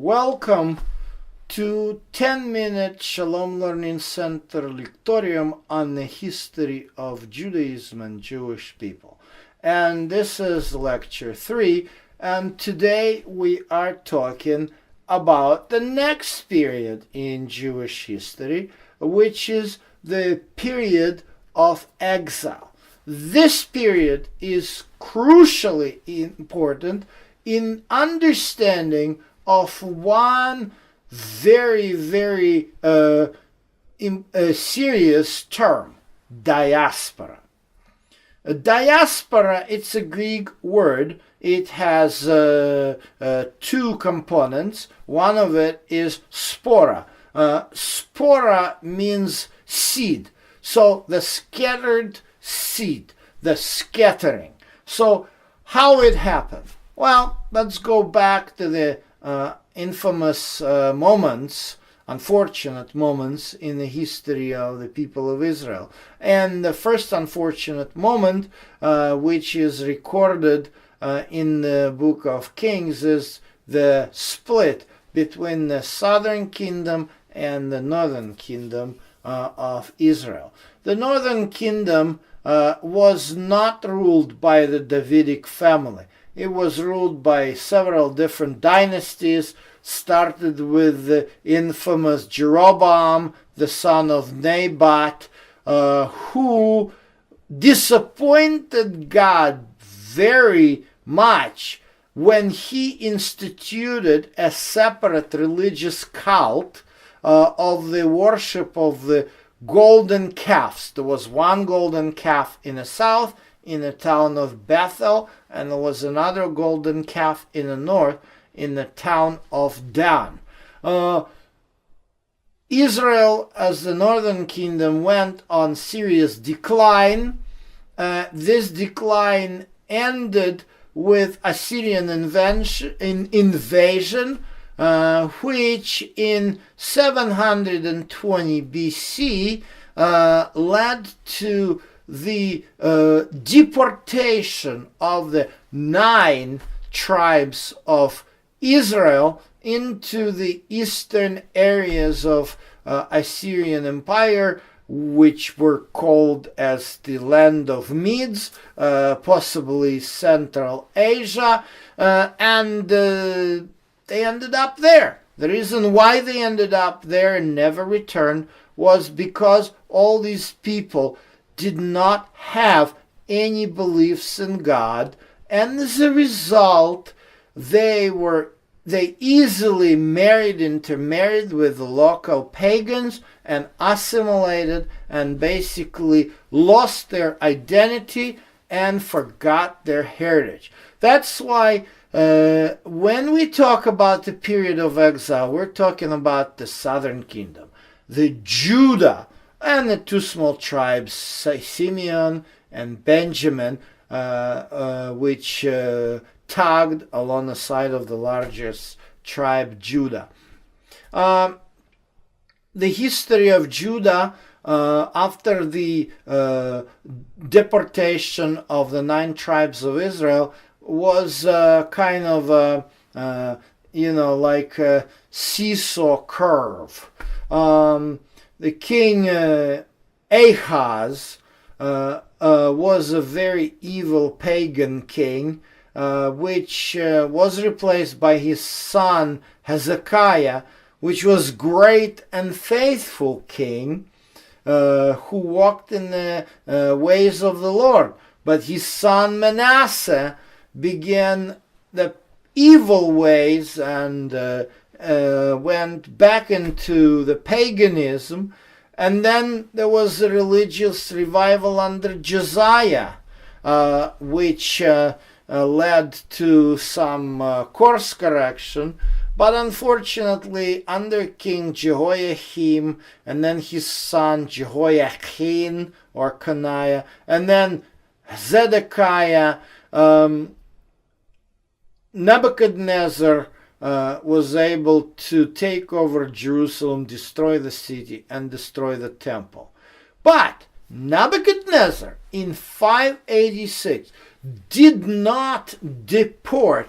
Welcome to 10-minute Shalom Learning Center Lectorium on the history of Judaism and Jewish people. And this is lecture 3, and today we are talking about the next period in Jewish history, which is the period of exile. This period is crucially important in understanding of one very serious term: diaspora. Diaspora, it's a Greek word. It has two components. One of it is spora. Spora means seed. So the scattered seed, the scattering. So how it happened? Well, let's go back to the infamous moments, unfortunate moments in the history of the people of Israel. And the first unfortunate moment, which is recorded in the book of Kings, is the split between the southern kingdom and the northern kingdom of Israel. The northern kingdom was not ruled by the Davidic family. It was ruled by several different dynasties, started with the infamous Jeroboam, the son of Nebat, who disappointed God very much when he instituted a separate religious cult of the worship of the golden calves. There was one golden calf in the south, in the town of Bethel, and there was another golden calf in the north, in the town of Dan. Israel, as the northern kingdom, went on serious decline. This decline ended with Assyrian invasion, which in 720 BC led to the deportation of the 9 tribes of Israel into the eastern areas of Assyrian Empire, which were called as the land of Medes, possibly Central Asia, and they ended up there. The reason why they ended up there and never returned was because all these people did not have any beliefs in God, and as a result, they easily intermarried with the local pagans and assimilated and basically lost their identity and forgot their heritage. That's why when we talk about the period of exile, we're talking about the southern kingdom, the Judah, and the 2 small tribes, Simeon and Benjamin, which tugged along the side of the largest tribe, Judah. The history of Judah after the deportation of the 9 tribes of Israel was kind of like a seesaw curve. The king Ahaz was a very evil pagan king, which was replaced by his son Hezekiah, which was great and faithful king, who walked in the ways of the Lord. But his son Manasseh began the evil ways and went back into the paganism, and then there was a religious revival under Josiah, which led to some course correction, but unfortunately under King Jehoiakim, and then his son Jehoiachin or Coniah, and then Zedekiah, Nebuchadnezzar was able to take over Jerusalem, destroy the city, and destroy the temple. But Nebuchadnezzar in 586 did not deport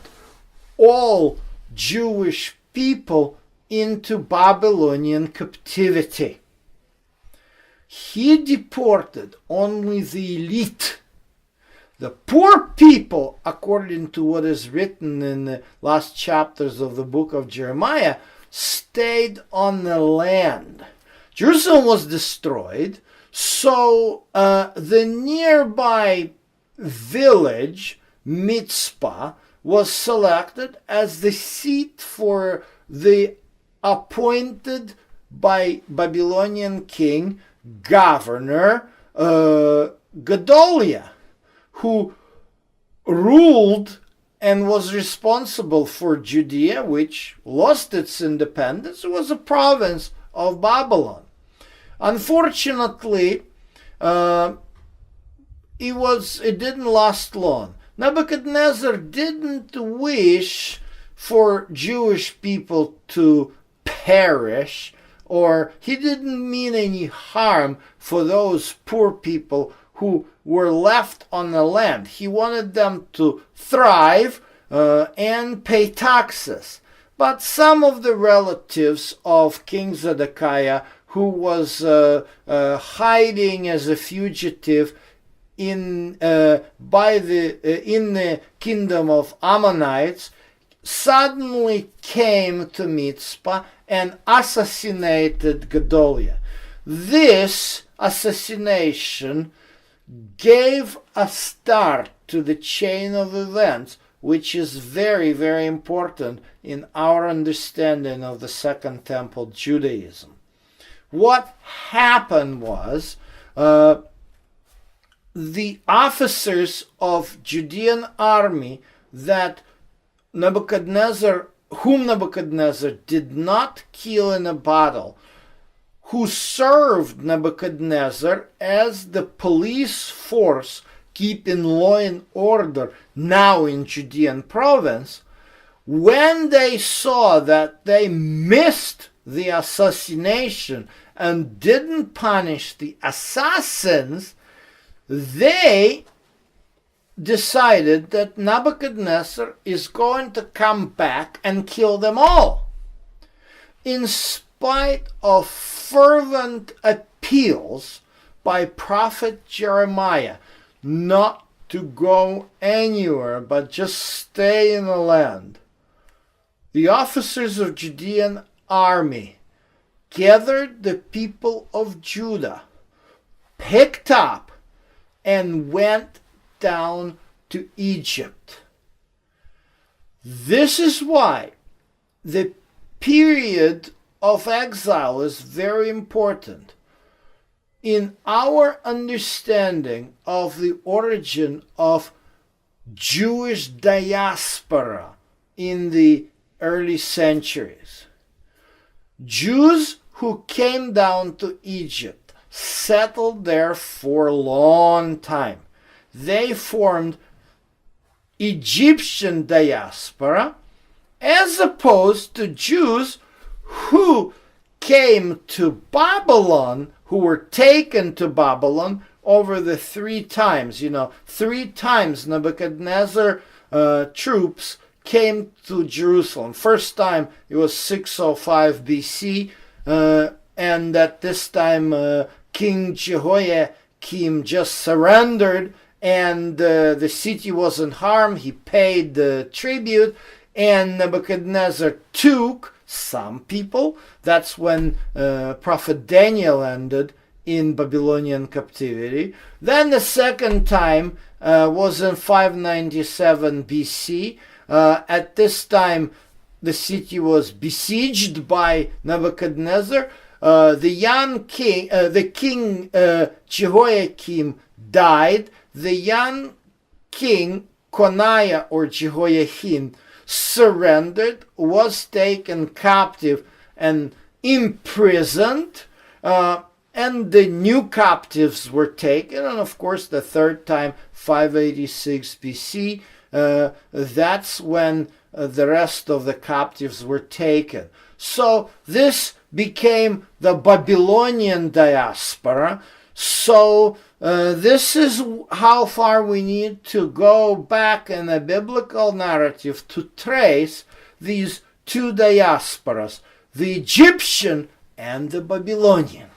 all Jewish people into Babylonian captivity. He deported only the elite. The poor people, according to what is written in the last chapters of the book of Jeremiah, stayed on the land. Jerusalem was destroyed, so the nearby village, Mitzpah, was selected as the seat for the appointed by Babylonian king governor Gedaliah, who ruled and was responsible for Judea, which lost its independence. It was a province of Babylon. Unfortunately, it didn't last long. Nebuchadnezzar didn't wish for Jewish people to perish, or he didn't mean any harm for those poor people who were left on the land. He wanted them to thrive and pay taxes. But some of the relatives of King Zedekiah, who was hiding as a fugitive in the kingdom of Ammonites, suddenly came to Mitzpah and assassinated Gedaliah. This assassination gave a start to the chain of events, which is very, very important in our understanding of the Second Temple Judaism. What happened was the officers of Judean army that whom Nebuchadnezzar did not kill in a battle, who served Nebuchadnezzar as the police force keeping law and order now in Judean province, when they saw that they missed the assassination and didn't punish the assassins, they decided that Nebuchadnezzar is going to come back and kill them all. In spite of fervent appeals by prophet Jeremiah not to go anywhere but just stay in the land, the officers of Judean army gathered the people of Judah, picked up, and went down to Egypt. This is why the period of exile is very important in our understanding of the origin of Jewish diaspora in the early centuries. Jews who came down to Egypt settled there for a long time. They formed Egyptian diaspora as opposed to Jews who came to Babylon, who were taken to Babylon over the 3 times. 3 times Nebuchadnezzar troops came to Jerusalem. First time it was 605 BC, and at this time King Jehoiakim just surrendered, and the city wasn't harmed. He paid the tribute, and Nebuchadnezzar took some people. That's when Prophet Daniel ended in Babylonian captivity. Then the second time was in 597 BC. At this time, the city was besieged by Nebuchadnezzar. The king Jehoiakim died. The young king Coniah or Jehoiakim surrendered, was taken captive and imprisoned, and the new captives were taken. And of course, the third time, 586 BC, that's when the rest of the captives were taken. So this became the Babylonian diaspora. So this is how far we need to go back in the biblical narrative to trace these two diasporas, the Egyptian and the Babylonian.